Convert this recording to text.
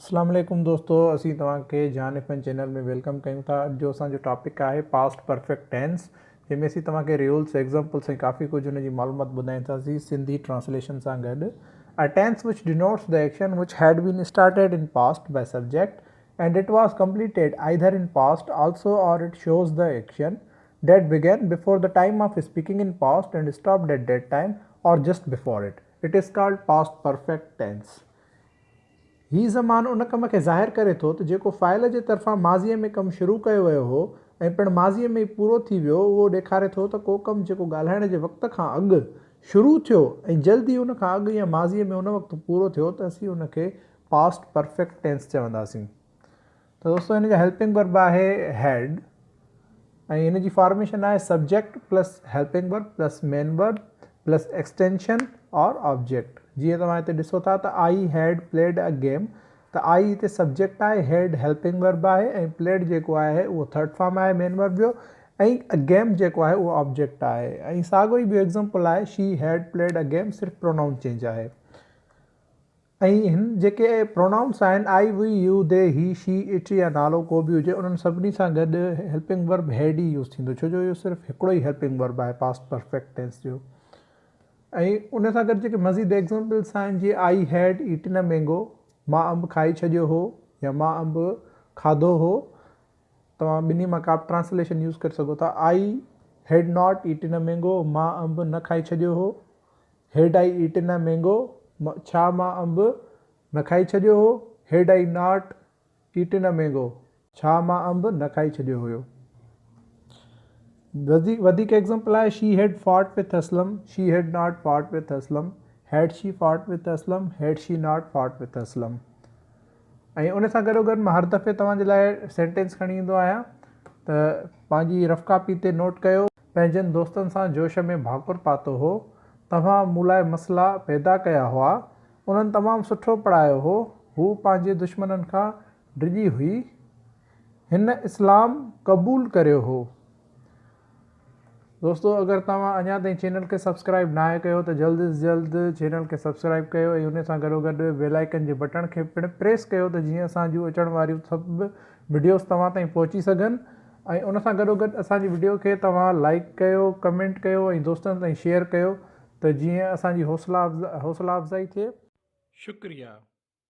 अस्सलाम वालेकुम दोस्तों, असीं तव्हांखे जान एफएन चैनल में वेलकम कयूं था। अॼु जो असांजो टॉपिक आहे पास्ट परफेक्ट टेंस, जंहिंमें असीं तव्हांखे रूल्स एग्जाम्पल्स ऐं काफ़ी कुझु हुन जी मालूमात ॿुधाईंदासीं सिंधी ट्रांसलेशन सां गॾु। A tense which denotes the action which had been started in past by subject and it was completed either in past also, or it shows the action that began before the time of speaking in past and stopped at that time or just before it. It is called past perfect tense. ही ज़मान उन कम खे ज़ाहिर करे थो त जेको file जे तरफ़ां माज़ीअ में कमु शुरू कयो वियो हो ऐं पिणु माज़ीअ में पूरो थी वियो, उहो ॾेखारे थो त को कमु जेको ॻाल्हाइण जे वक़्त खां अॻु शुरू थियो ऐं जल्दी उन खां अॻु या माज़ीअ में उन वक़्तु पूरो थियो त असीं उन खे पास्ट परफेक्ट टेंस चवंदासीं। त दोस्तों हिन जा हेल्पिंग वर्ब आहे हैड ऐं हिन जी फॉर्मेशन आहे subject plus helping verb plus main verb plus extension और ऑब्जेक्ट। जीअं तव्हां हिते ॾिसो था त I had played a game, त आई हिते सब्जेक्ट आहे, हैड हेल्पिंग वर्ब आहे ऐं प्लेड जेको आहे उहो थर्ड फॉर्म आहे मेन वर्ब जो, ऐं अ गेम जेको आहे उहो ऑब्जेक्ट आहे। ऐं साॻियो ई ॿियो एग्ज़ाम्पल आहे शी हैड प्लेड अ गेम, सिर्फ़ु प्रोनाउन चेंज आहे। ऐं हिन जेके प्रोनाउंस आहिनि आई वी यू दे ही शी इट या नालो को बि हुजे, उन्हनि सभिनी सां गॾु हेल्पिंग वर्ब हैड ई यूज़ थींदो, छो जो इहो सिर्फ़ु हिकिड़ो ई हेल्पिंग वर्ब आहे पास्ट परफेक्ट टेंस जो। ऐं उन सां गॾु जेके मज़ीद एग्ज़ाम्पल्स आहिनि, जीअं I had eaten a mango, मां अंबु खाई छॾियो हो या मां अंबु खाधो हो। तव्हां ॿिन्ही मां का बि ट्रांसलेशन यूज़ करे सघो था। I had not eaten a mango, मां अंबु न खाई छॾियो हो। Had I eaten a mango, छा मां अंबु न खाई छॾियो हो। Had I not eaten a mango, छा मां अंबु न खाई छॾियो हुयो। वधीक एग्ज़ाम्पल आहे शी हैड फॉट विथ असलम, शी हैड नॉट फॉट विथ असलम, हैड शी फॉट विथ असलम, हैड she not fought with Aslam. ऐं उन सां गॾोगॾु मां हर दफ़े तव्हांजे लाइ सेंटेंस खणी ईंदो आहियां, त पंहिंजी रफ़ कापी ते नोट कयो। पंहिंजनि दोस्तनि सां जोश में भाकुर पातो हो, तव्हां मूं लाइ मसइला पैदा कया हुआ, उन्हनि तमामु सुठो पढ़ायो हो, हू पंहिंजे दुश्मननि खां डिॼी हुई, हिन इस्लाम क़बूल करियो हो। दोस्तों, अगर तव्हां अञा ताईं चैनल खे सब्सक्राइब ना कयो त जल्द से जल्द चैनल खे सब्सक्राइब कयो ऐं उन सां गॾोगॾु बेल आइकन जे बटन खे पिणु प्रेस कयो त जीअं असांजूं अचण वारियूं सभु वीडियोस तव्हां ताईं पहुची सघनि। ऐं उन सां गॾोगॾु असांजी वीडियो खे तव्हां लाइक कयो, कमेंट कयो ऐं दोस्तनि ताईं शेयर कयो, त जीअं असांजी हौसला अफ़ज़ाई थिए। शुक्रिया।